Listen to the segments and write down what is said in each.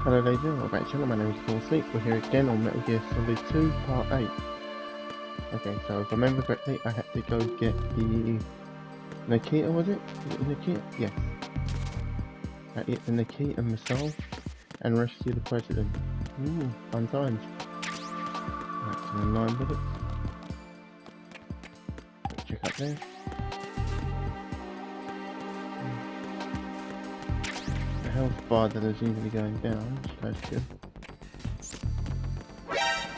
Hello ladies and welcome back to the channel, my name is Paul Sleep. We're here again on Metal Gear Solid 2 Part 8. Okay, so if I remember correctly, I had to go get the Nikita, was it? Is it the Nikita? Yes. I get the Nikita missile and rescue the president. Fun times. Right, so 9 bullets. Let's check up there. The health bar that is usually going down, so that's good.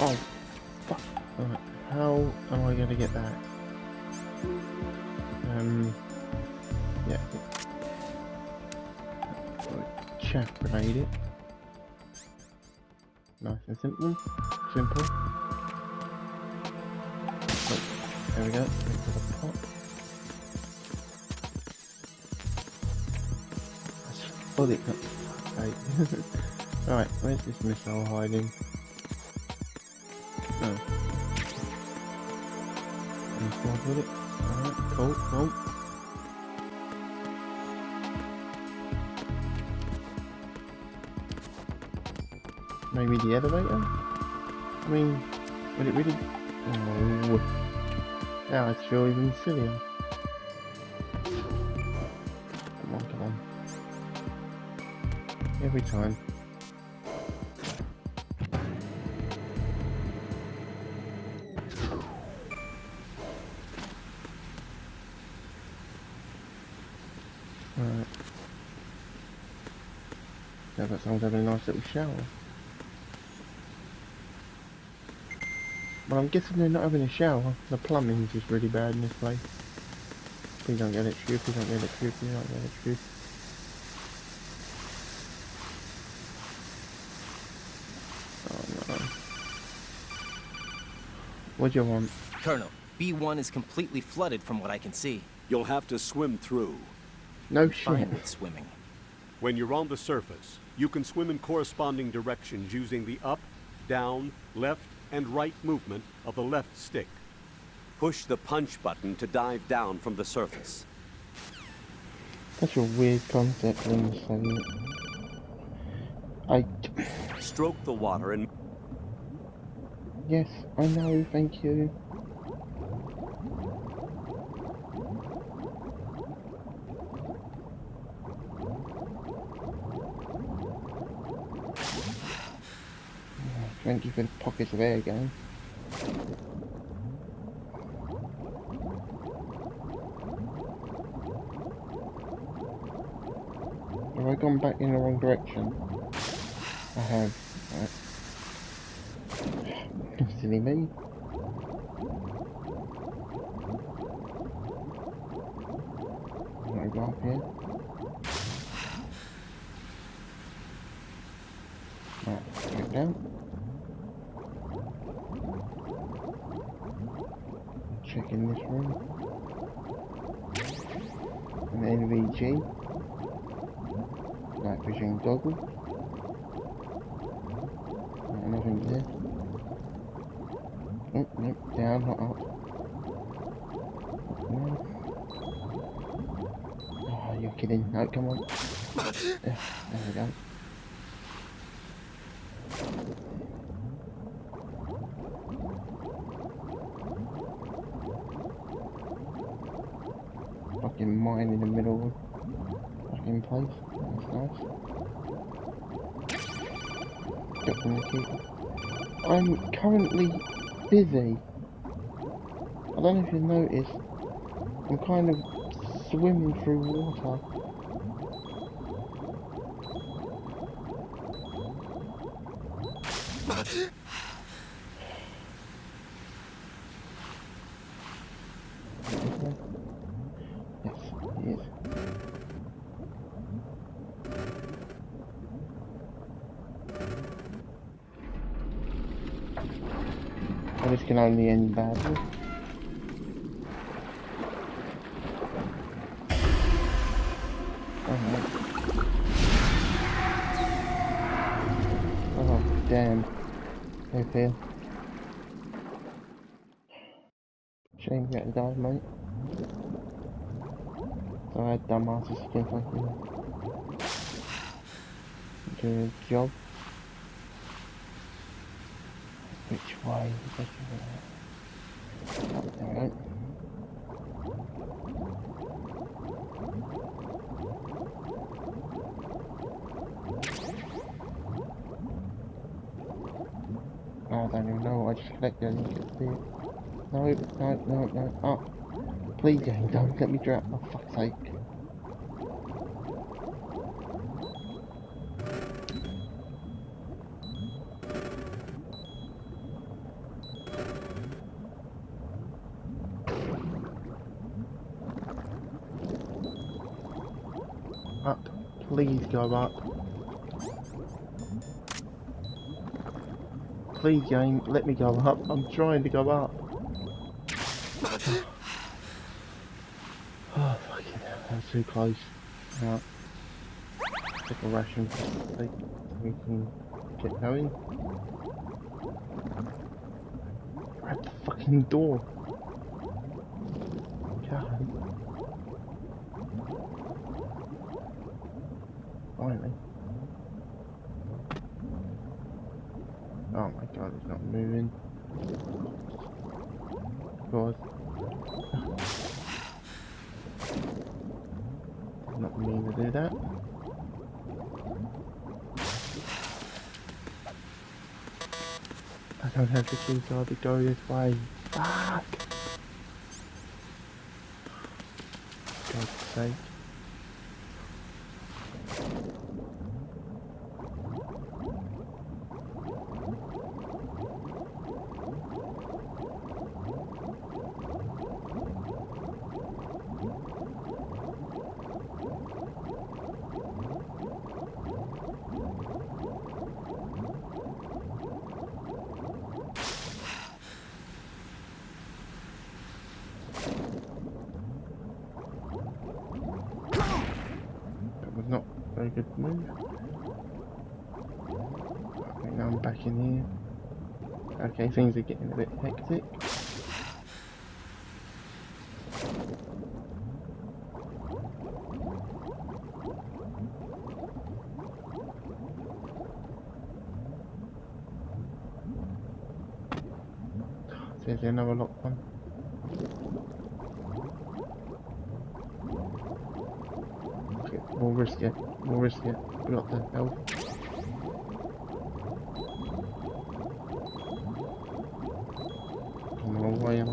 Oh, fuck. Alright, how am I going to get that? Yeah. Chaff grenade it. Nice and simple. Simple. Oh, there we go. Into the pot. That's fully cut. Alright, where's this missile hiding? Oh. And 4 bullets. Alright, cool, cool. Maybe the elevator? I mean, would it really? Oh, now I feel even sillier. Come on, come on. Every time. Alright. Now that someone's having a nice little shower. Well, I'm guessing they're not having a shower. The plumbing is just really bad in this place. Please don't get electrocuted, please don't get electrocuted, please don't get electrocuted. Oh no. What do you want? Colonel, B1 is completely flooded from what I can see. You'll have to swim through. No Fine shit. with swimming. When you're on the surface, you can swim in corresponding directions using the up, down, left, and right movement of the left stick. Push the punch button to dive down from the surface. Such a weird concept when you say it. Stroke the water and... Yes, I know, thank you. Thank you for the pockets of air game. Have I gone back in the wrong direction? I have. Right. Silly me. I'm gonna go up here. Right, go down. Check in this room. An NVG. Night vision goggles. Nothing there. Oh, nope, down, not up. No. Oh, you're kidding. No, come on. There we go. Fucking mine in the middle of fucking place. That's nice. Got the Nikita. I'm currently busy. I don't know if you noticed. I'm kind of swimming through water. Yes, he is. Well, this can only end badly. Oh, damn. Okay. Shame you had to die, mate. So I had dumbasses can fucking do a job. Which way? Alright. Oh, I don't even know. I just collect it and get to see it. No. Oh, please, game, don't let me drop. For fuck's sake. Up. Please go up. Please, game, let me go up. I'm trying to go up. Oh, fucking hell, that was too close. Right. Take a ration so we can get going. Grab the fucking door. God. Finally. Oh my god, it's not moving. God. Did not mean to do that. I don't have the key card to go this way. Fuck! God's sake. That was not a very good move. Okay, now I'm back in here. Okay, things are getting a bit hectic. There's another locked one. Okay, we'll risk it. We'll risk it. We got the health. I'm the wrong way, am I?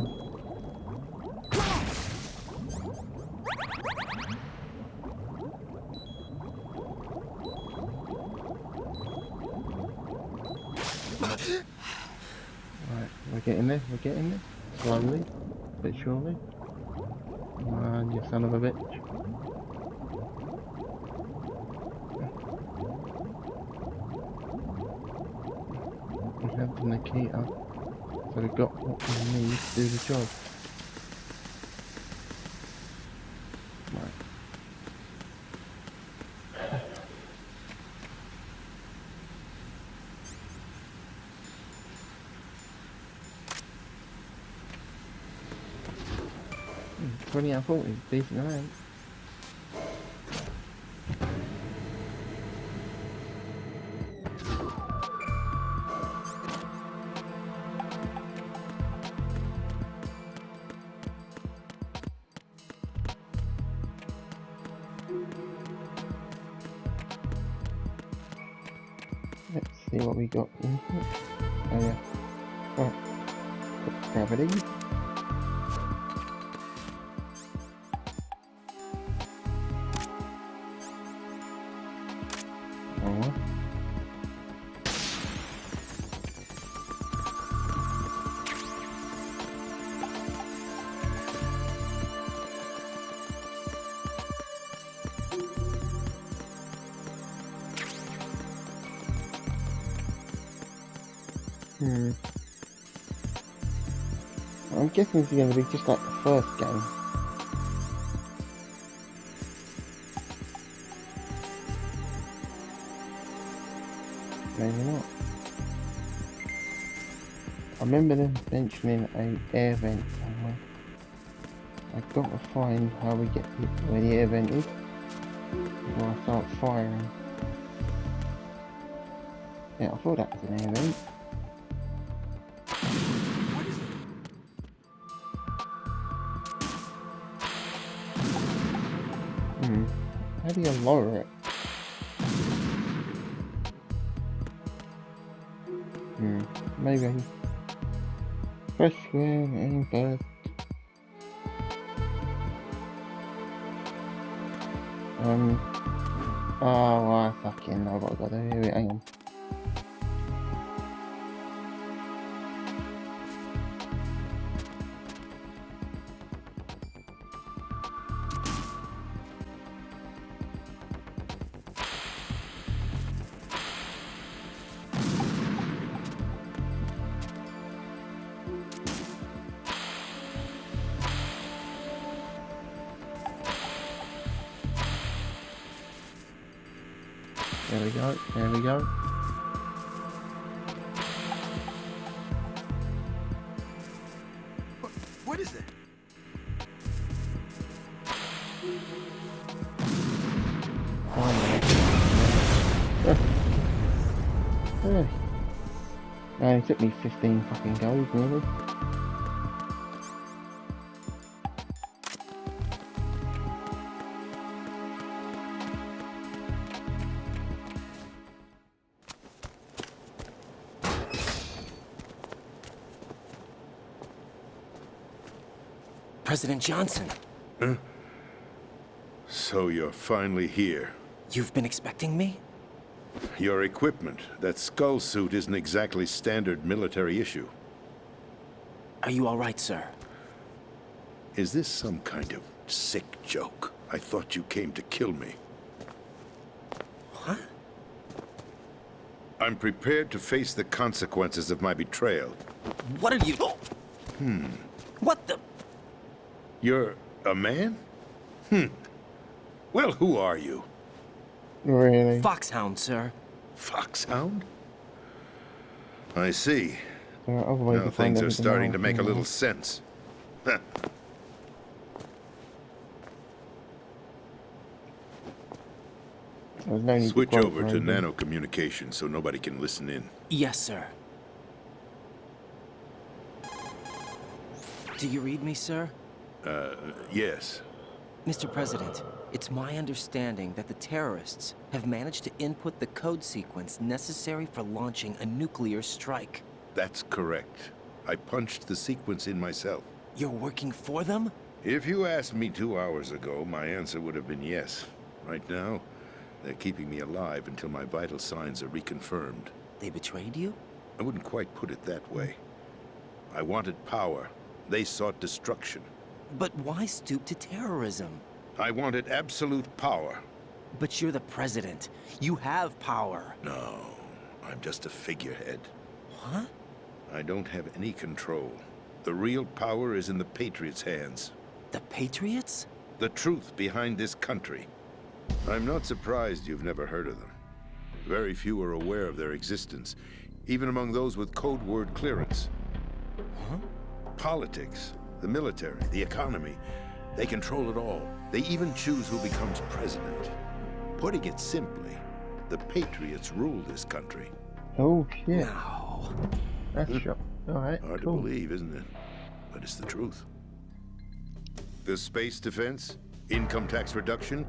Right, we're getting there. We're getting there. Slowly, but surely. Come on, you son of a bitch. We have the Nikita, so we've got what we need to do the job. Right. Hmm, 20 out of 40, decent amount. Let's see what we got in here. Oh yeah. Oh, gravity. Oh. I'm guessing this is going to be just like the first game. Maybe not. I remember them mentioning an air vent somewhere. I've got to find how we get to where the air vent is before I start firing. Yeah, I thought that was an air vent. do you lower it? Maybe I can press square and aim first. Oh, I fucking know what I gotta do here. Hang on. There we go, there we go. What is that? Finally. Man, it took me 15 fucking goes, really. President Johnson, So you're finally here. you've been expecting me? Your equipment, that skull suit isn't exactly standard military issue. Are you all right, sir? Is this some kind of sick joke? I thought you came to kill me. What? I'm prepared to face the consequences of my betrayal. What are you... What the... You're a man? Well, who are you? Really? Foxhound, sir. Foxhound? I see. There are other ways Now to find things are everything starting else, to make a you know. little sense. Huh. There's no need Switch to quote over to Raven. nano communication so nobody can listen in. Yes, sir. Do you read me, sir? Yes. Mr. President, it's my understanding that the terrorists have managed to input the code sequence necessary for launching a nuclear strike. That's correct. I punched the sequence in myself. You're working for them? If you asked me 2 hours ago, my answer would have been yes. Right now, they're keeping me alive until my vital signs are reconfirmed. They betrayed you? I wouldn't quite put it that way. I wanted power. They sought destruction. But why stoop to terrorism? I wanted absolute power. But you're the president. You have power. No, I'm just a figurehead. What? I don't have any control. The real power is in the Patriots' hands. The Patriots? The truth behind this country. I'm not surprised you've never heard of them. Very few are aware of their existence, even among those with code word clearance. Huh? Politics, the military, the economy, they control it all. They even choose who becomes president. Putting it simply, the Patriots rule this country. Oh shit. No. That's shot. Alright, Hard cool. to believe, isn't it? But it's the truth. The space defense, income tax reduction,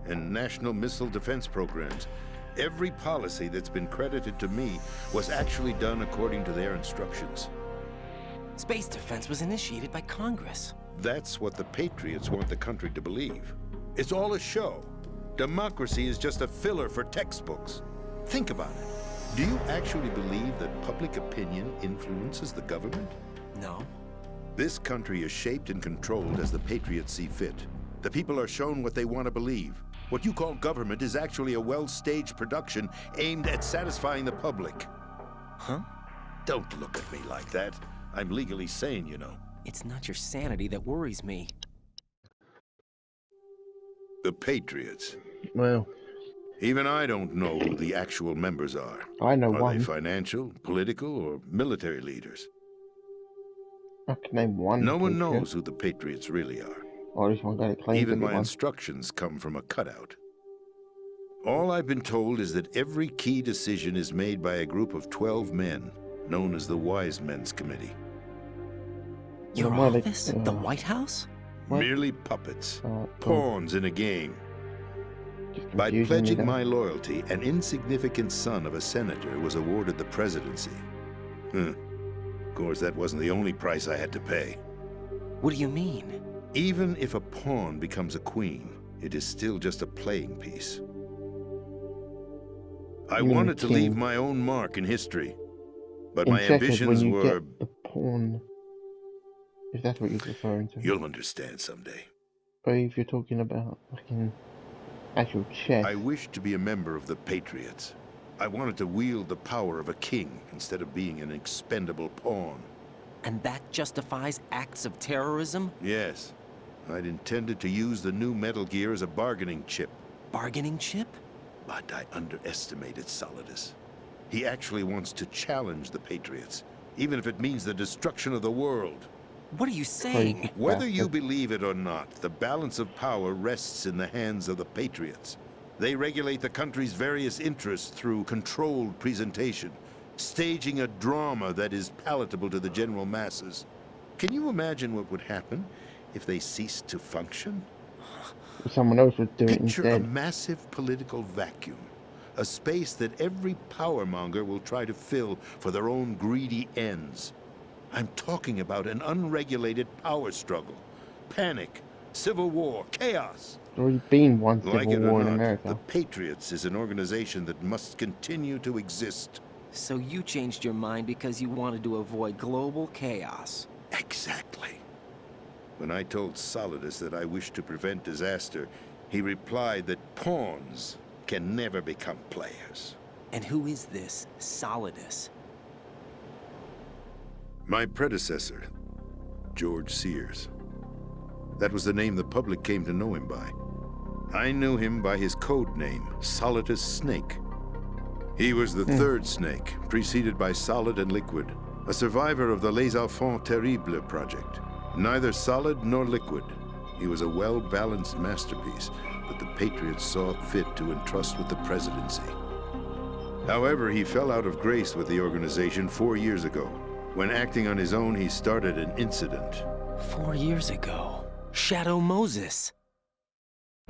and national missile defense programs. Every policy that's been credited to me was actually done according to their instructions. Space defense was initiated by Congress. That's what the Patriots want the country to believe. It's all a show. Democracy is just a filler for textbooks. Think about it. Do you actually believe that public opinion influences the government? No. This country is shaped and controlled as the Patriots see fit. The people are shown what they want to believe. What you call government is actually a well-staged production aimed at satisfying the public. Huh? Don't look at me like that. I'm legally sane, you know. It's not your sanity that worries me. The Patriots. Well, Even I don't know who the actual members are. I know Are one. they financial, political, or military leaders? I can name one. No one Patriot. knows who the Patriots really are. Or at least one guy that claims Even to be my one. instructions come from a cutout. All I've been told is that every key decision is made by a group of 12 men, known as the Wise Men's Committee. Your why they- office? The White House? What? Merely puppets, Cool. pawns in a game. Just By confusing me pledging there. my loyalty, an insignificant son of a senator was awarded the presidency. Of course, that wasn't the only price I had to pay. What do you mean? Even if a pawn becomes a queen, it is still just a playing piece. I You mean wanted the to leave king? my own mark in history, but In my checkers, when ambitions you were... get the pawn, if that's what you're referring to. You'll understand someday. Or if you're talking about fucking actual chess. I wished to be a member of the Patriots. I wanted to wield the power of a king instead of being an expendable pawn. And that justifies acts of terrorism? Yes, I'd intended to use the new Metal Gear as a bargaining chip. Bargaining chip? But I underestimated Solidus. He actually wants to challenge the Patriots, even if it means the destruction of the world. What are you saying? Crazy Whether you bastard. believe it or not, the balance of power rests in the hands of the Patriots. They regulate the country's various interests through controlled presentation, staging a drama that is palatable to the general masses. Can you imagine what would happen if they ceased to function? Someone else would do it Picture a instead. massive political vacuum, a space that every powermonger will try to fill for their own greedy ends. I'm talking about an unregulated power struggle, panic, civil war, chaos. There's already been one Like civil it or war in not, America. the Patriots is an organization that must continue to exist. So you changed your mind because you wanted to avoid global chaos. Exactly. When I told Solidus that I wished to prevent disaster, he replied that pawns can never become players. And who is this Solidus? My predecessor, George Sears. That was the name the public came to know him by. I knew him by his code name, Solidus Snake. He was the third Snake, preceded by Solid and Liquid, a survivor of the Les Enfants Terribles project. Neither solid nor liquid, he was a well-balanced masterpiece that the Patriots saw fit to entrust with the presidency. However, he fell out of grace with the organization 4 years ago. When acting on his own, he started an incident. 4 years ago. Shadow Moses.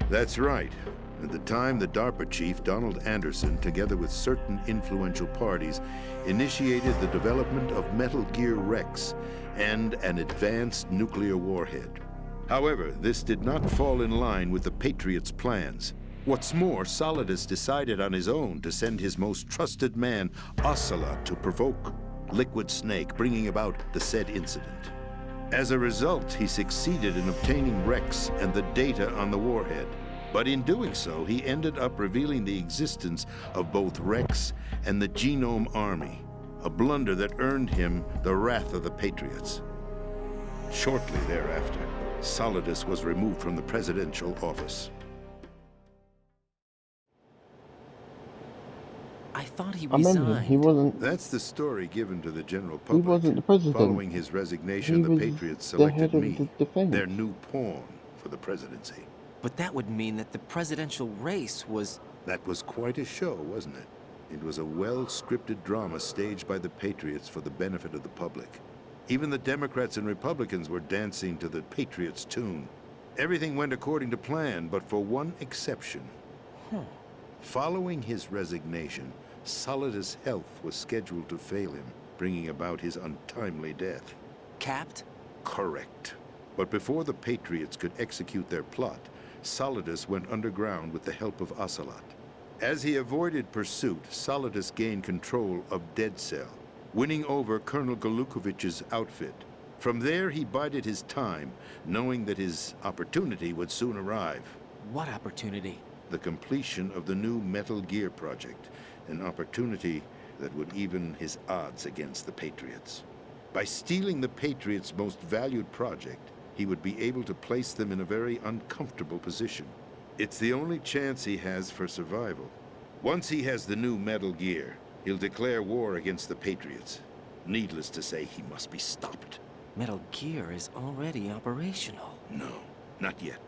That's right. At the time, the DARPA chief, Donald Anderson, together with certain influential parties, initiated the development of Metal Gear Rex and an advanced nuclear warhead. However, this did not fall in line with the Patriots' plans. What's more, Solidus decided on his own to send his most trusted man, Ocelot, to provoke Liquid Snake, bringing about the said incident. As a result, he succeeded in obtaining Rex and the data on the warhead. But in doing so, he ended up revealing the existence of both Rex and the Genome Army, a blunder that earned him the wrath of the Patriots. Shortly thereafter, Solidus was removed from the presidential office. I thought he I remember resigned. he wasn't. That's the story given to the general He public. wasn't the president. Following his resignation, He the was Patriots the selected head of me, the defense. their new pawn for the presidency. But that would mean that the presidential race was... That was quite a show, wasn't it? It was a well-scripted drama staged by the Patriots for the benefit of the public. Even the Democrats and Republicans were dancing to the Patriots' tune. Everything went according to plan, but for one exception. Following his resignation, Solidus' health was scheduled to fail him, bringing about his untimely death. Capped? Correct. But before the Patriots could execute their plot, Solidus went underground with the help of Ocelot. As he avoided pursuit, Solidus gained control of Dead Cell, winning over Colonel Golukovich's outfit. From there, he bided his time, knowing that his opportunity would soon arrive. What opportunity? The completion of the new Metal Gear project, an opportunity that would even his odds against the Patriots. By stealing the Patriots' most valued project, he would be able to place them in a very uncomfortable position. It's the only chance he has for survival. Once he has the new Metal Gear, he'll declare war against the Patriots. Needless to say, he must be stopped. Metal Gear is already operational. No, not yet.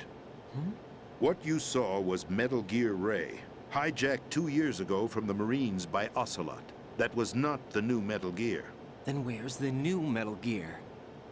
What you saw was Metal Gear Ray, hijacked 2 years ago from the Marines by Ocelot. That was not the new Metal Gear. Then where's the new Metal Gear?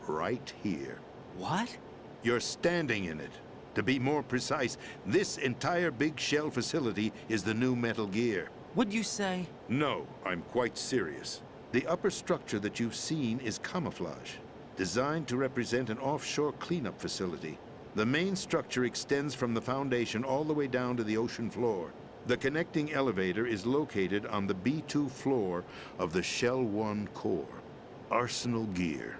Right here. What? You're standing in it. To be more precise, this entire big shell facility is the new Metal Gear. Would you say? No, I'm quite serious. The upper structure that you've seen is camouflage, designed to represent an offshore cleanup facility. The main structure extends from the foundation all the way down to the ocean floor. The connecting elevator is located on the B2 floor of the Shell 1 core. Arsenal Gear.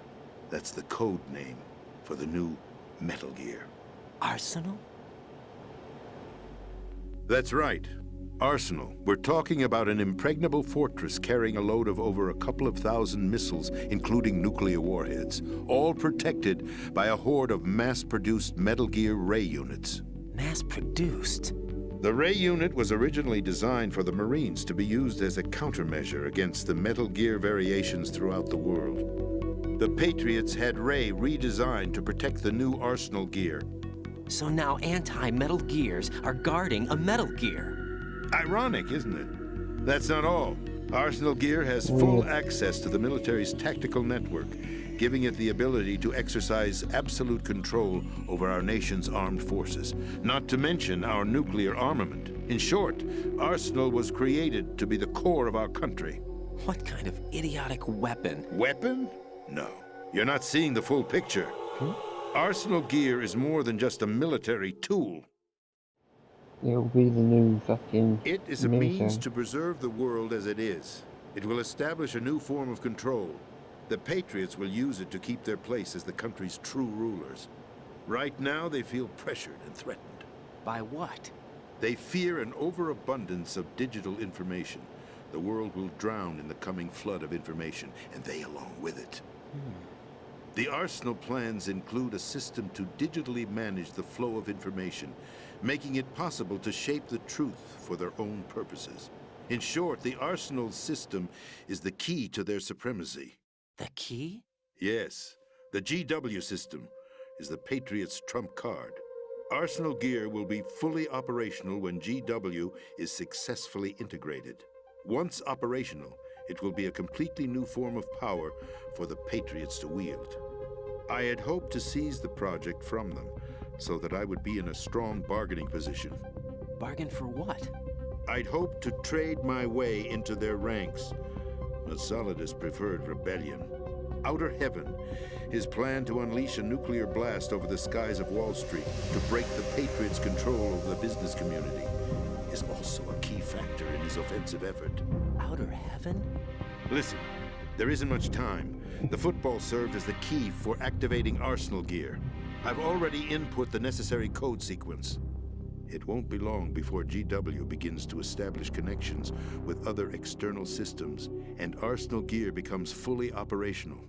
That's the code name for the new Metal Gear. Arsenal? That's right. Arsenal. We're talking about an impregnable fortress carrying a load of over a couple of thousand missiles, including nuclear warheads, all protected by a horde of mass-produced Metal Gear Ray units. Mass-produced? The Ray unit was originally designed for the Marines to be used as a countermeasure against the Metal Gear variations throughout the world. The Patriots had Ray redesigned to protect the new Arsenal Gear. So now anti-Metal Gears are guarding a Metal Gear. Ironic, isn't it? That's not all. Arsenal Gear has full access to the military's tactical network, giving it the ability to exercise absolute control over our nation's armed forces, not to mention our nuclear armament. In short, Arsenal was created to be the core of our country. What kind of idiotic weapon? Weapon? No. You're not seeing the full picture. Arsenal Gear is more than just a military tool. It'll be the new fucking It is a military. means to preserve the world as it is. It will establish a new form of control. The Patriots will use it to keep their place as the country's true rulers. Right now, they feel pressured and threatened. By what? They fear an overabundance of digital information. The world will drown in the coming flood of information, and they along with it. The Arsenal plans include a system to digitally manage the flow of information, making it possible to shape the truth for their own purposes. In short, the Arsenal system is the key to their supremacy. The key? Yes, the GW system is the Patriots' trump card. Arsenal Gear will be fully operational when GW is successfully integrated. Once operational, it will be a completely new form of power for the Patriots to wield. I had hoped to seize the project from them, so that I would be in a strong bargaining position. Bargain for what? I'd hoped to trade my way into their ranks, but Solidus preferred rebellion. Outer Heaven, his plan to unleash a nuclear blast over the skies of Wall Street to break the Patriots' control over the business community, is also a key factor in his offensive effort. Outer Heaven? Listen, there isn't much time. The football served as the key for activating Arsenal Gear. I've already input the necessary code sequence. It won't be long before GW begins to establish connections with other external systems, and Arsenal Gear becomes fully operational.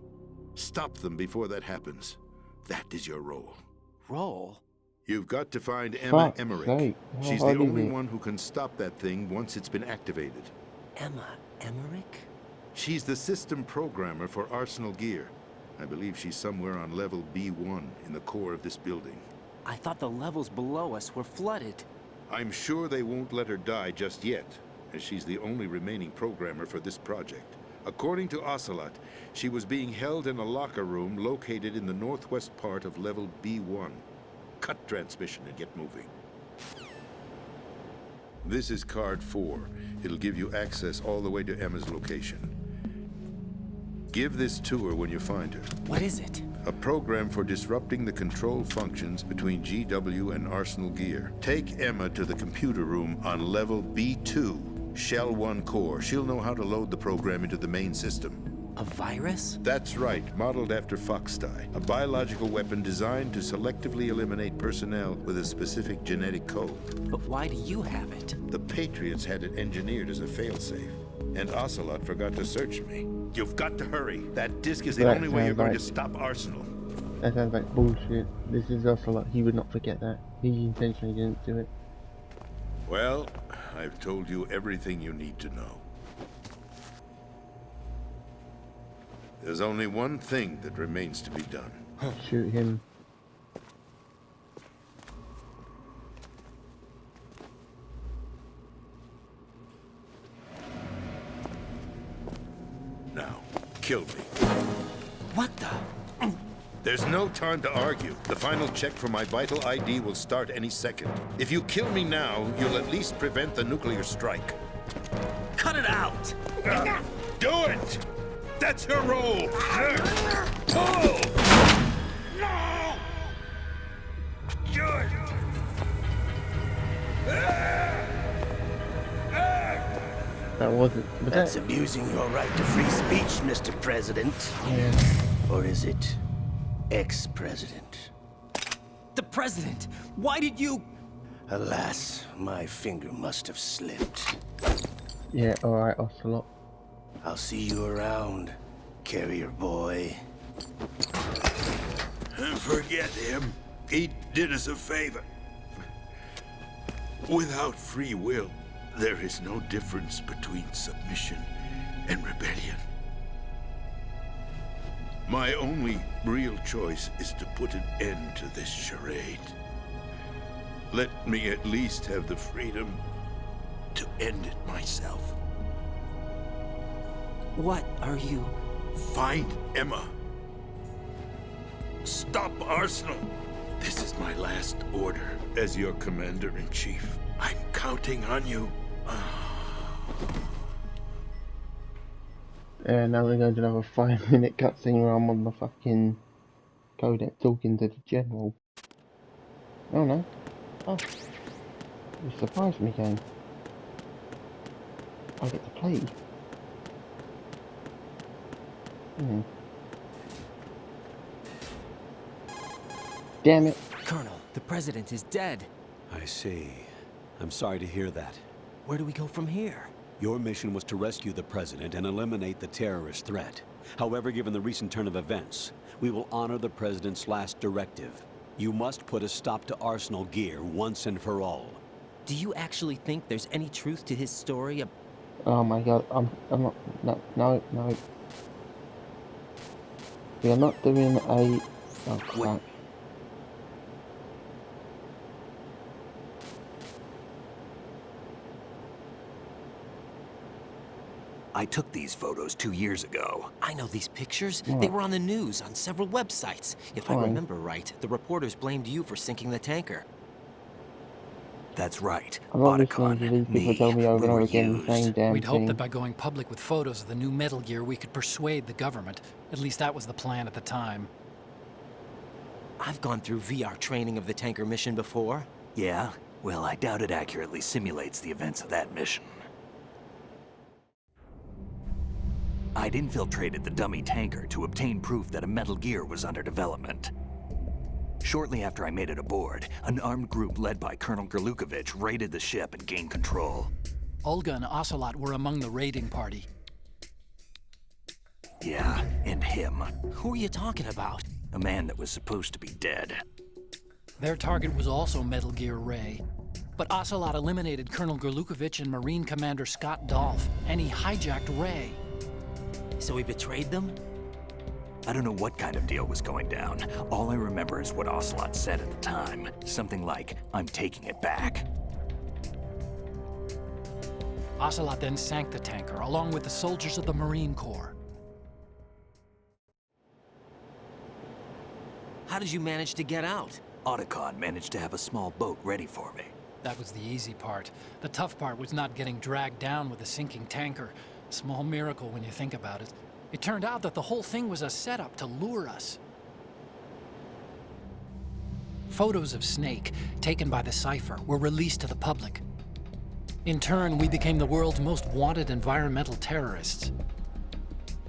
Stop them before that happens. That is your role. Role? You've got to find Emma Fuck's Emmerich. sake, how She's the hard is only it? one who can stop that thing once it's been activated. Emma Emmerich? She's the system programmer for Arsenal Gear. I believe she's somewhere on level B1 in the core of this building. I thought the levels below us were flooded. I'm sure they won't let her die just yet, as she's the only remaining programmer for this project. According to Ocelot, she was being held in a locker room located in the northwest part of level B1. Cut transmission and get moving. This is card 4. It'll give you access all the way to Emma's location. Give this to her when you find her. What is it? A program for disrupting the control functions between GW and Arsenal Gear. Take Emma to the computer room on level B2, Shell 1 core. She'll know how to load the program into the main system. A virus? That's right, modeled after Foxdie, a biological weapon designed to selectively eliminate personnel with a specific genetic code. But why do you have it? The Patriots had it engineered as a failsafe, and Ocelot forgot to search me. You've got to hurry. That disc is the That only way you're sounds going like- to stop Arsenal. That sounds like bullshit. This is Ocelot. He would not forget that. He intentionally didn't do it. Well, I've told you everything you need to know. There's only one thing that remains to be done. Shoot him. Now, kill me. What the? There's no time to argue. The final check for my vital ID will start any second. If you kill me now, you'll at least prevent the nuclear strike. Cut it out! Do it! That's your role! Pull! No! Good! That wasn't. Was That's that? abusing your right to free speech, Mr. President. Yeah. Or is it ex-president? The president! Why did you... Alas, my finger must have slipped. Yeah. All right, Ocelot. I'll see you around, carrier boy. Forget him. He did us a favor. Without free will, there is no difference between submission and rebellion. My only real choice is to put an end to this charade. Let me at least have the freedom to end it myself. What are you... Find Emma. Stop Arsenal. This is my last order as your commander-in-chief. I'm counting on you. And now we're going to have a 5-minute cutscene where I'm on the fucking codec talking to the general. Oh no. Oh. You surprised me, game. I get to play. Damn it. Colonel, the president is dead. I see. I'm sorry to hear that. Where do we go from here? Your mission was to rescue the president and eliminate the terrorist threat. However, given the recent turn of events, we will honor the president's last directive. You must put a stop to Arsenal gear once and for all. Do you actually think there's any truth to his story? Oh my god, I'm not, no. We are not doing a, oh crap. I took these photos 2 years ago. I know these pictures. What? They were on the news, on several websites. If I Fine. remember right, the reporters blamed you for sinking the tanker. That's right. I'm not listening Otacon, to these people tell me over we and were over again the same used. damn We'd hoped thing. that by going public with photos of the new Metal Gear, we could persuade the government. At least that was the plan at the time. I've gone through VR training of the tanker mission before. Yeah? Well, I doubt it accurately simulates the events of that mission. I'd infiltrated the dummy tanker to obtain proof that a Metal Gear was under development. Shortly after I made it aboard, an armed group led by Colonel Gerlukovich raided the ship and gained control. Olga and Ocelot were among the raiding party. Yeah, and him. Who are you talking about? A man that was supposed to be dead. Their target was also Metal Gear Ray. But Ocelot eliminated Colonel Gerlukovich and Marine Commander Scott Dolph, and he hijacked Ray. So he betrayed them? I don't know what kind of deal was going down. All I remember is what Ocelot said at the time. Something like, "I'm taking it back." Ocelot then sank the tanker, along with the soldiers of the Marine Corps. How did you manage to get out? Otacon managed to have a small boat ready for me. That was the easy part. The tough part was not getting dragged down with a sinking tanker. Small miracle when you think about it. It turned out that the whole thing was a setup to lure us. Photos of Snake, taken by the Cypher, were released to the public. In turn, we became the world's most wanted environmental terrorists.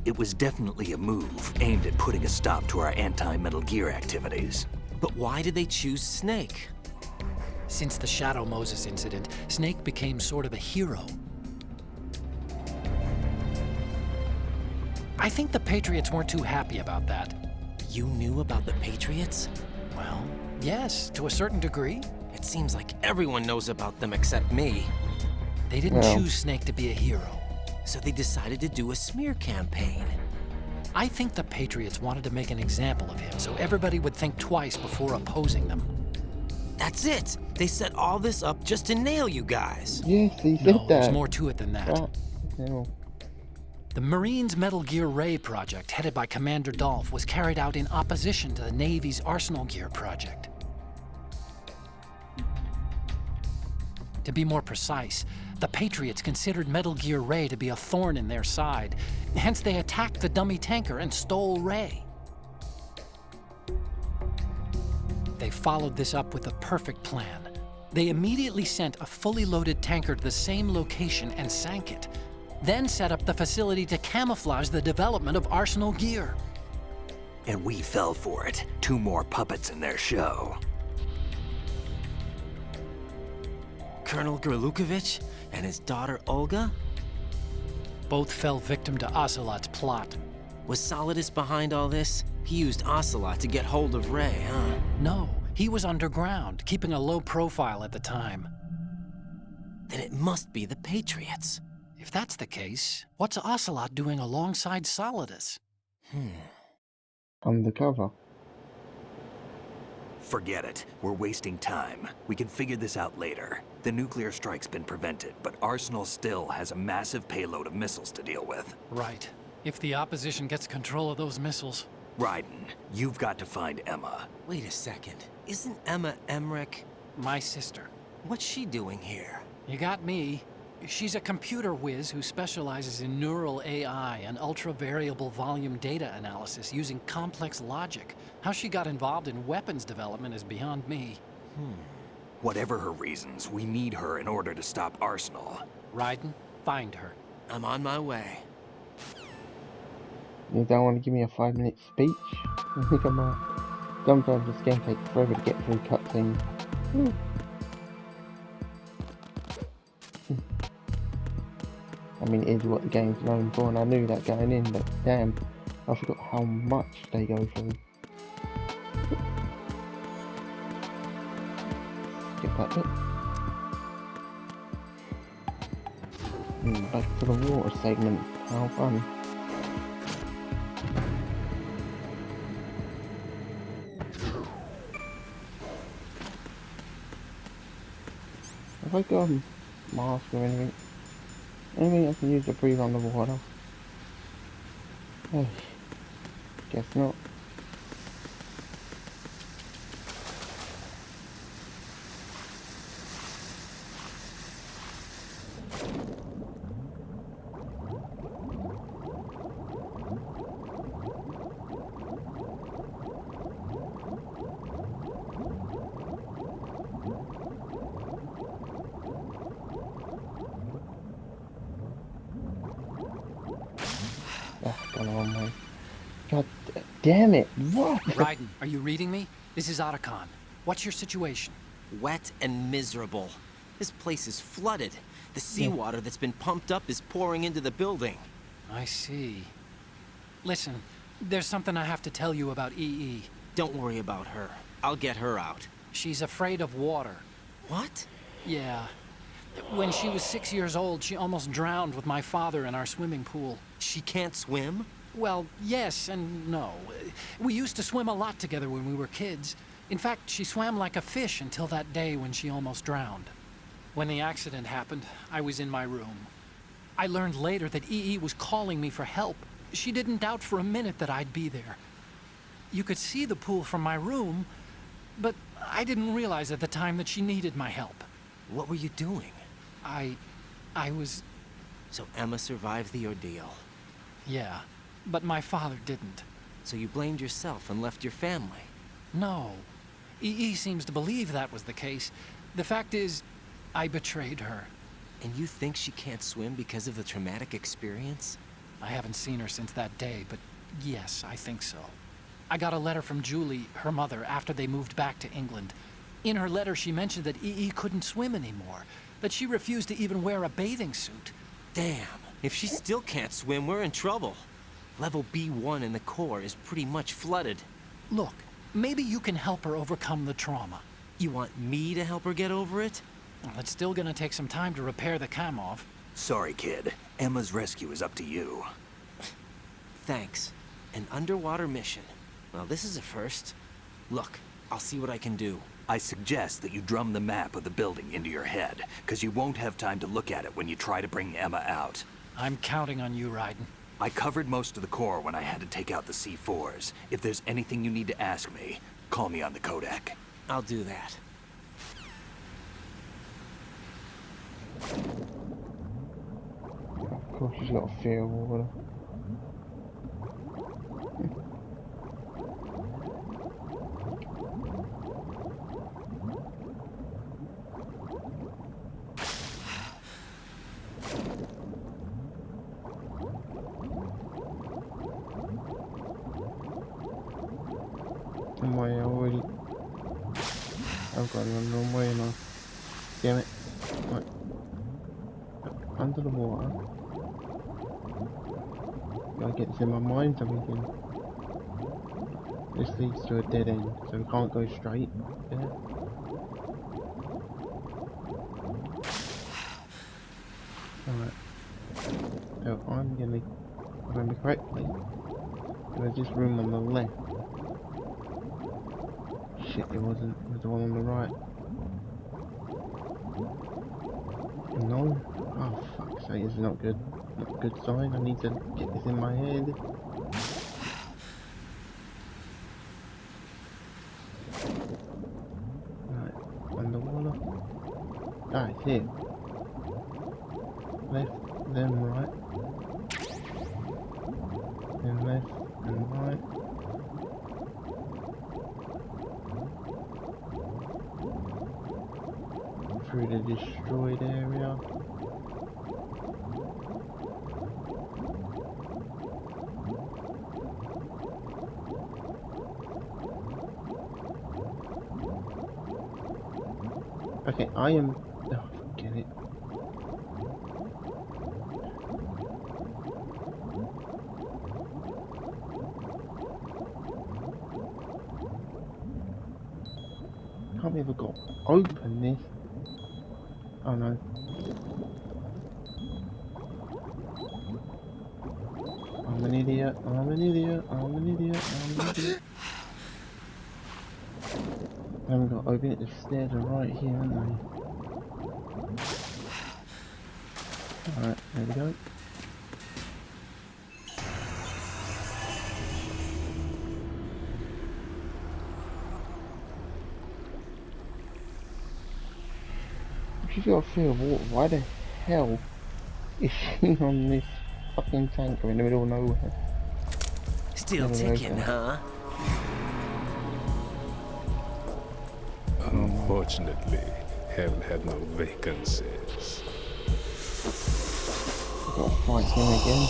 It was definitely a move aimed at putting a stop to our anti-Metal Gear activities. But why did they choose Snake? Since the Shadow Moses incident, Snake became sort of a hero. I think the Patriots weren't too happy about that. You knew about the Patriots? Well, yes, to a certain degree. It seems like everyone knows about them except me. They didn't Well. choose Snake to be a hero. So they decided to do a smear campaign. I think the Patriots wanted to make an example of him so everybody would think twice before opposing them. That's it! They set all this up just to nail you guys. Yes, he said No, that. there's more to it than that. What the hell? The Marines' Metal Gear Ray project, headed by Commander Dolph, was carried out in opposition to the Navy's Arsenal Gear project. To be more precise, the Patriots considered Metal Gear Ray to be a thorn in their side. Hence, they attacked the dummy tanker and stole Ray. They followed this up with a perfect plan. They immediately sent a fully loaded tanker to the same location and sank it, then set up the facility to camouflage the development of Arsenal Gear. And we fell for it. 2 more puppets in their show. Colonel Grlukovich and his daughter Olga? Both fell victim to Ocelot's plot. Was Solidus behind all this? He used Ocelot to get hold of Ray, huh? No, he was underground, keeping a low profile at the time. Then it must be the Patriots. If that's the case, what's Ocelot doing alongside Solidus? Undercover. Forget it. We're wasting time. We can figure this out later. The nuclear strike's been prevented, but Arsenal still has a massive payload of missiles to deal with. Right. If the opposition gets control of those missiles... Raiden, you've got to find Emma. Wait a second. Isn't Emma Emmerich? My sister. What's she doing here? You got me. She's a computer whiz who specializes in neural AI and ultra-variable volume data analysis using complex logic. How she got involved in weapons development is beyond me. Whatever her reasons, we need her in order to stop Arsenal. Raiden, find her. I'm on my way. You don't want to give me a 5-minute speech? Come on. Sometimes this game takes forever to get through cutscenes. I mean, it is what the game's known for, and I knew that going in, but damn, I forgot how much they go through. Skip that bit. Back to the water segment. How fun. Have I got a mask or anything? Anything I can use to breathe underwater? Guess not. God damn it, what? Raiden, are you reading me? This is Otacon. What's your situation? Wet and miserable. This place is flooded. The seawater that's been pumped up is pouring into the building. I see. Listen, there's something I have to tell you about EE. Don't worry about her. I'll get her out. She's afraid of water. What? Yeah. When she was 6 years old, she almost drowned with my father in our swimming pool. She can't swim? Well, yes and no. We used to swim a lot together when we were kids. In fact, she swam like a fish until that day when she almost drowned. When the accident happened, I was in my room. I learned later that EE was calling me for help. She didn't doubt for a minute that I'd be there. You could see the pool from my room, but I didn't realize at the time that she needed my help. What were you doing? I was... So Emma survived the ordeal. Yeah, but my father didn't. So you blamed yourself and left your family? No. EE seems to believe that was the case. The fact is, I betrayed her. And you think she can't swim because of the traumatic experience? I haven't seen her since that day, but yes, I think so. I got a letter from Julie, her mother, after they moved back to England. In her letter, she mentioned that EE couldn't swim anymore, that she refused to even wear a bathing suit. Damn, if she still can't swim, we're in trouble. Level B1 in the core is pretty much flooded. Look, maybe you can help her overcome the trauma. You want me to help her get over it? Well, it's still gonna take some time to repair the Kamov. Sorry, kid. Emma's rescue is up to you. Thanks. An underwater mission. Well, this is a first. Look, I'll see what I can do. I suggest that you drum the map of the building into your head, because you won't have time to look at it when you try to bring Emma out. I'm counting on you, Raiden. I covered most of the core when I had to take out the C4s. If there's anything you need to ask me, call me on the codec. I'll do that. Of course, she's got a fear of water. Am I already? I've gone the wrong way now. Damn it. Right. Under the water. Gotta get this in my mind so we can. This leads to a dead end, so we can't go straight. Yeah. Alright. So I'm gonna, if I remember correctly, there's this room on the left. Shit, it wasn't. It was the one on the right. No? Oh, fuck's sake, this is not good. Not a good sign. I need to get this in my head. Right, underwater. Ah, it's here. Left, then right. Then left, and right. Through the destroyed area. Okay, I am. Oh, forget it. Can't believe I got open this. Oh no. I'm an idiot, I'm an idiot, I'm an idiot, I'm an idiot. I haven't got to open it, the stairs are right here, aren't they? Alright, there we go. She's got a fear of water. Why the hell is she on this fucking tanker in the middle of nowhere? Still ticking, huh? Unfortunately, hell had no vacancies. Gotta fight him again.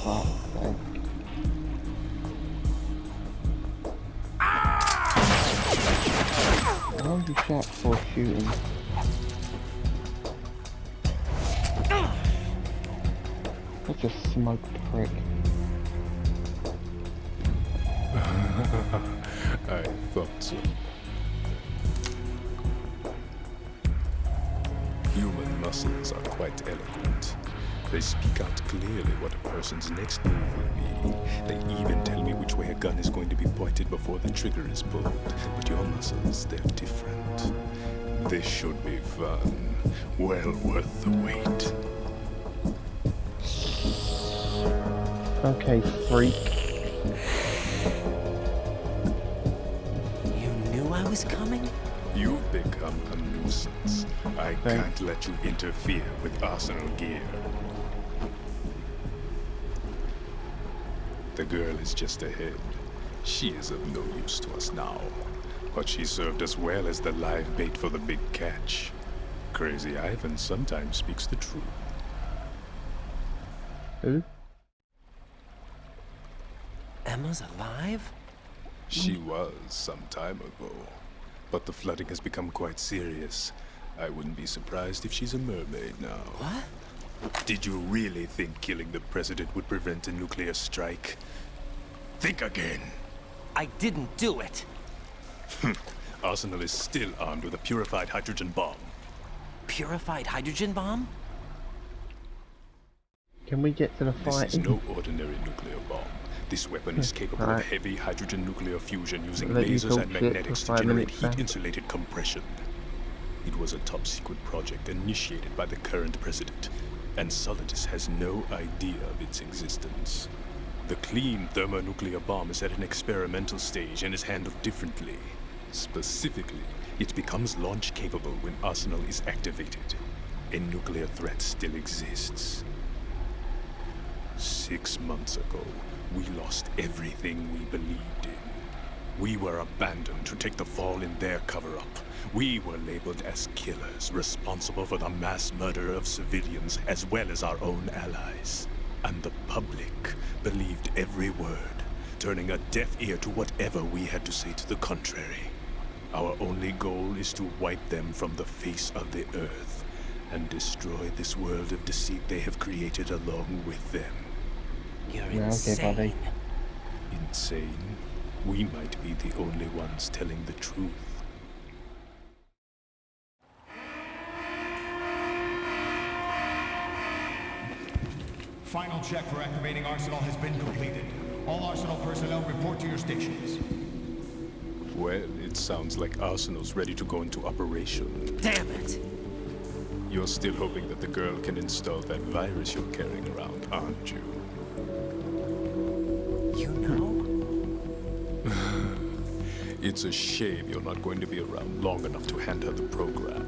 Fuck sake. Why would you shout for shooting? Such a smug prick. I thought so. Human muscles are quite eloquent. They speak out clearly what a person's next move will be. They even tell me which way a gun is going to be pointed before the trigger is pulled. But your muscles, they're different. This should be fun. Well worth the wait. Okay, freak. You knew I was coming? You've become a nuisance. I can't let you interfere with Arsenal gear. The girl is just ahead. She is of no use to us now. But she served us well as the live bait for the big catch. Crazy Ivan sometimes speaks the truth. Who? Emma's alive? She was some time ago. But the flooding has become quite serious. I wouldn't be surprised if she's a mermaid now. What? Did you really think killing the president would prevent a nuclear strike? Think again. I didn't do it. Arsenal is still armed with a purified hydrogen bomb. Purified hydrogen bomb? Can we get to the This fight? is no ordinary nuclear bomb. This weapon is capable of heavy hydrogen nuclear fusion using Let you lasers talk and shit magnetics for to 5 generate minutes, Sam. heat-insulated compression. It was a top-secret project initiated by the current president. and Solidus has no idea of its existence. The clean thermonuclear bomb is at an experimental stage and is handled differently. Specifically, it becomes launch capable when Arsenal is activated. A nuclear threat still exists. 6 months ago, we lost everything we believed in. We were abandoned to take the fall in their cover-up. We were labeled as killers, responsible for the mass murder of civilians as well as our own allies. And the public believed every word, turning a deaf ear to whatever we had to say to the contrary. Our only goal is to wipe them from the face of the earth and destroy this world of deceit they have created along with them. You're Yeah, okay, insane. buddy. Insane? We might be the only ones telling the truth. Final check for activating Arsenal has been completed. All Arsenal personnel report to your stations. Well, it sounds like Arsenal's ready to go into operation. Damn it! You're still hoping that the girl can install that virus you're carrying around, aren't you? You know? It's a shame you're not going to be around long enough to hand her the program.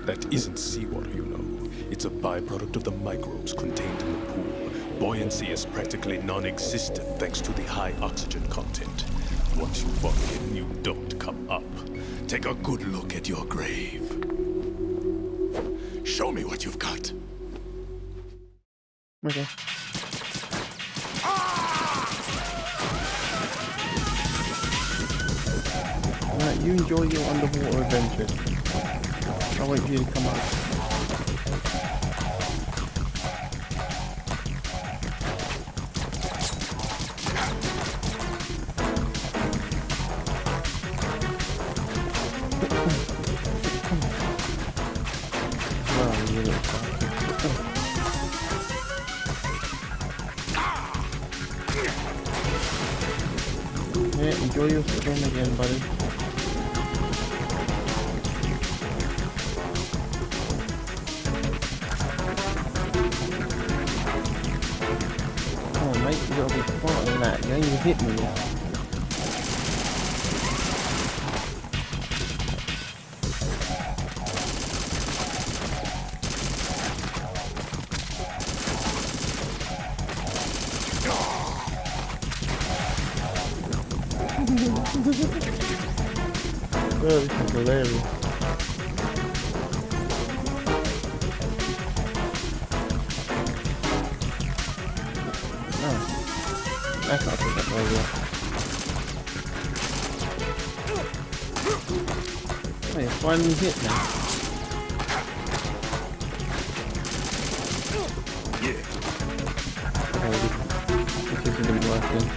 That isn't seawater, you know. It's a byproduct of the microbes contained in the pool. Buoyancy is practically non-existent thanks to the high oxygen content. Once you fall in, you don't come up. Take a good look at your grave. Show me what you've got. Okay. Alright, you enjoy your underwater adventures. I'll wait for you to come up. Well, you little bastard. Yeah, enjoy your swim again, buddy. Oh, mate, you gotta be smarter than that. You ain't even hit me yet. Oh, this is hilarious. Oh, that's not good that way yet. Oh, you finally hit now. Oh, this isn't working.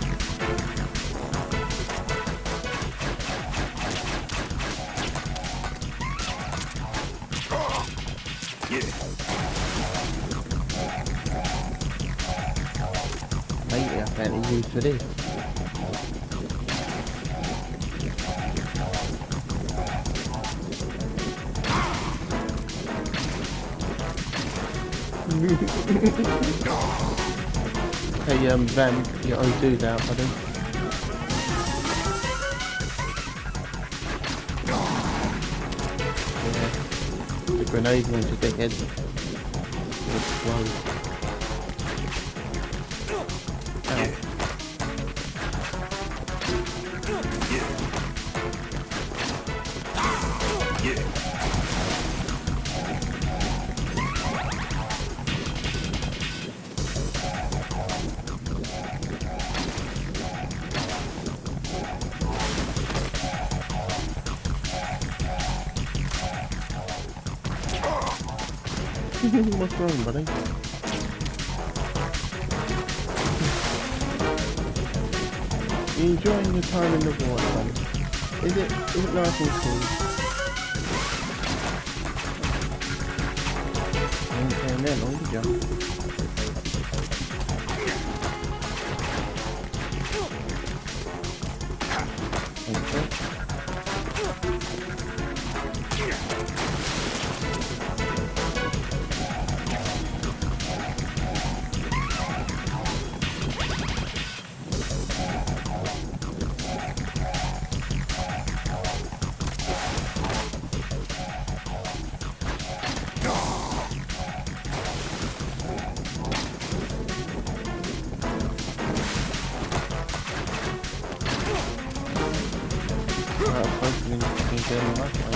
Maybe I can't use for this. Hey, Vamp, your O2's out, buddy. Yeah. The grenade launcher dickhead. Explode. Ow. What's wrong, buddy? You enjoying your time in the water, buddy? Is it nice and cool? You ain't saying that long, did you? hopefully you can get him that way.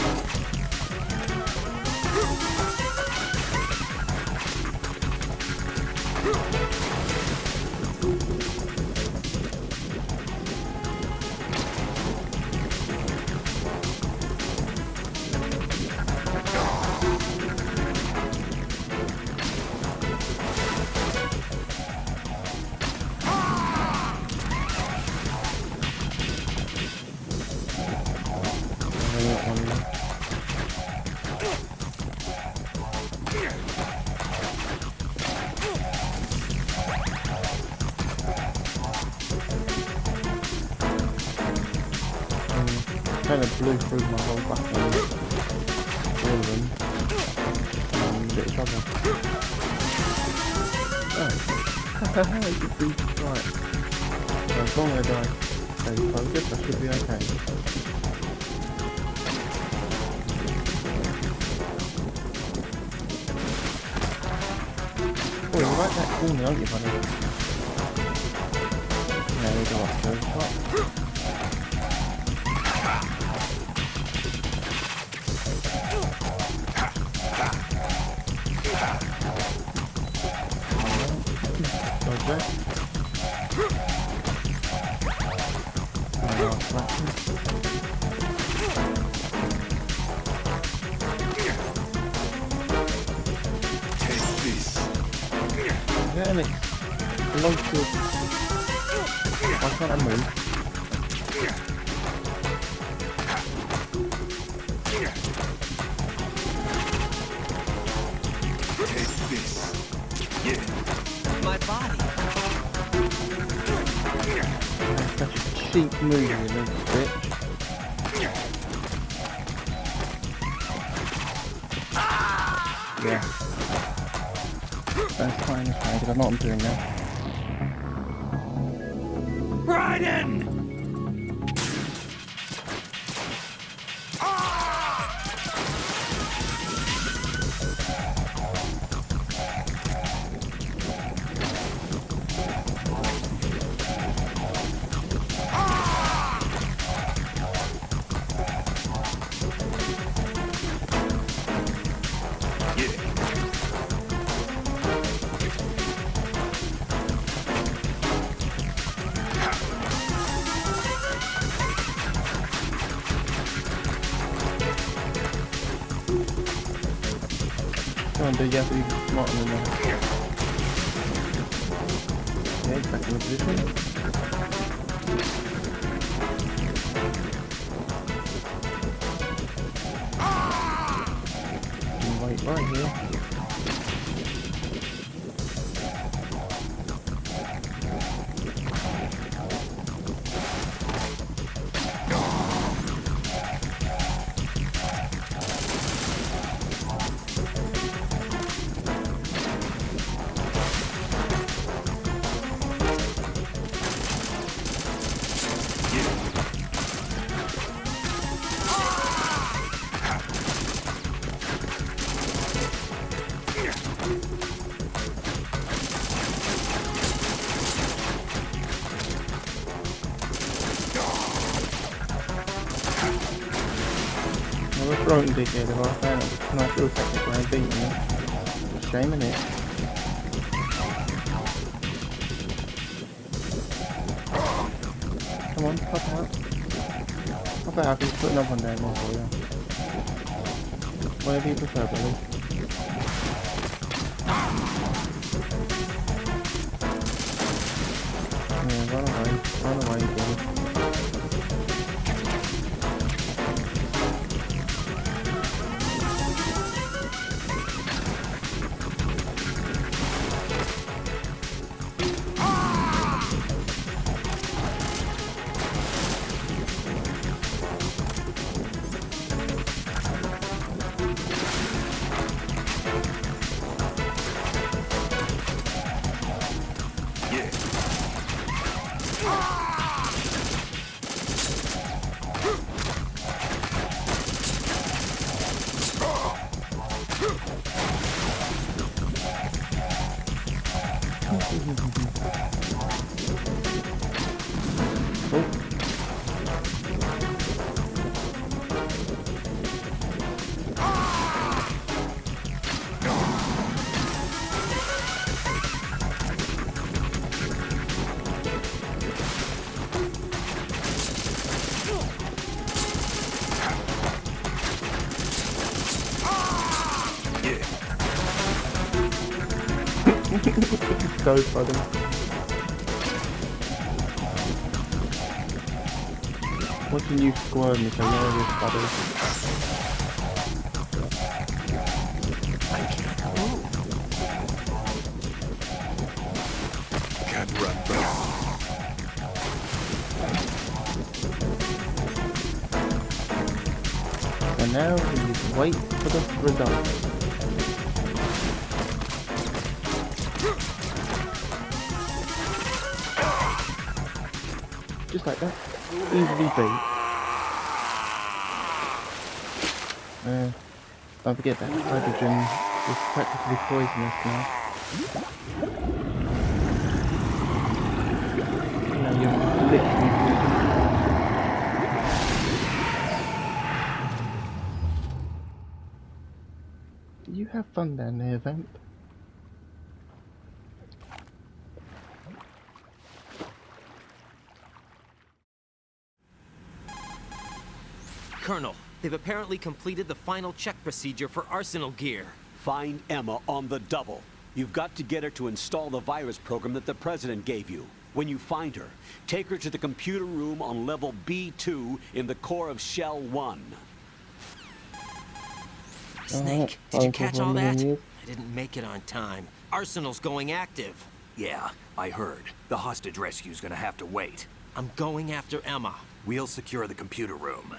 Kind of blew through my whole back end, all of them, bit of trouble. Oh, good beat, right. So as long as I stay focused, I should be okay. Oh, you like that corner, don't you, buddy? There we go, up to the top. And it's loaded. Why can't I move? Take this. Yeah. My body. That's such a cheap move, you little bitch. Yeah. That's fine, because I'm not doing that. Raiden! Come on, dude, you have to be smarter than that. Okay, back in the position. Wait right here. Throwing dickhead if I found and I feel technically I'm beating him. Shame in it. Come on, pop out. Pop out, I can put another one down there for you. Whatever you prefer, buddy. Yeah, run away, buddy. So funny. Watching you squirm is hilarious, buddy. Can't run, bro. And now we just wait for the result. Just like that. Easily beat. Don't forget that hydrogen is practically poisonous now. Now you're literally you have fun down there, Vamp. Colonel, they've apparently completed the final check procedure for arsenal gear. Find Emma on the double. You've got to get her to install the virus program that the President gave you. When you find her, take her to the computer room on level B2 in the core of Shell 1. Snake, did you I'll catch go all for that? you. I didn't make it on time. Arsenal's going active. Yeah, I heard. The hostage rescue's gonna have to wait. I'm going after Emma. We'll secure the computer room.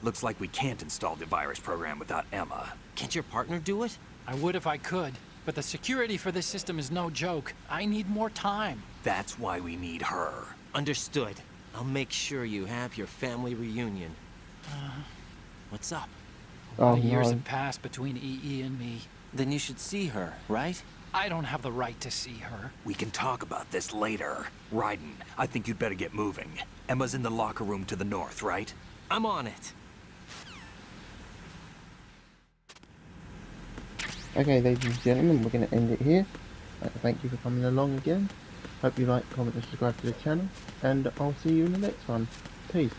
Looks like we can't install the virus program without Emma. Can't your partner do it? I would if I could, but the security for this system is no joke. I need more time. That's why we need her. Understood. I'll make sure you have your family reunion. What's up? A lot of Oh, years no. have passed between EE and me. Then you should see her, right? I don't have the right to see her. We can talk about this later. Raiden, I think you'd better get moving. Emma's in the locker room to the north, right? I'm on it. Okay, ladies and gentlemen, we're going to end it here. Thank you for coming along again. Hope you like, comment, and subscribe to the channel. And I'll see you in the next one. Peace.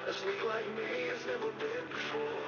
A snake like me has never been before.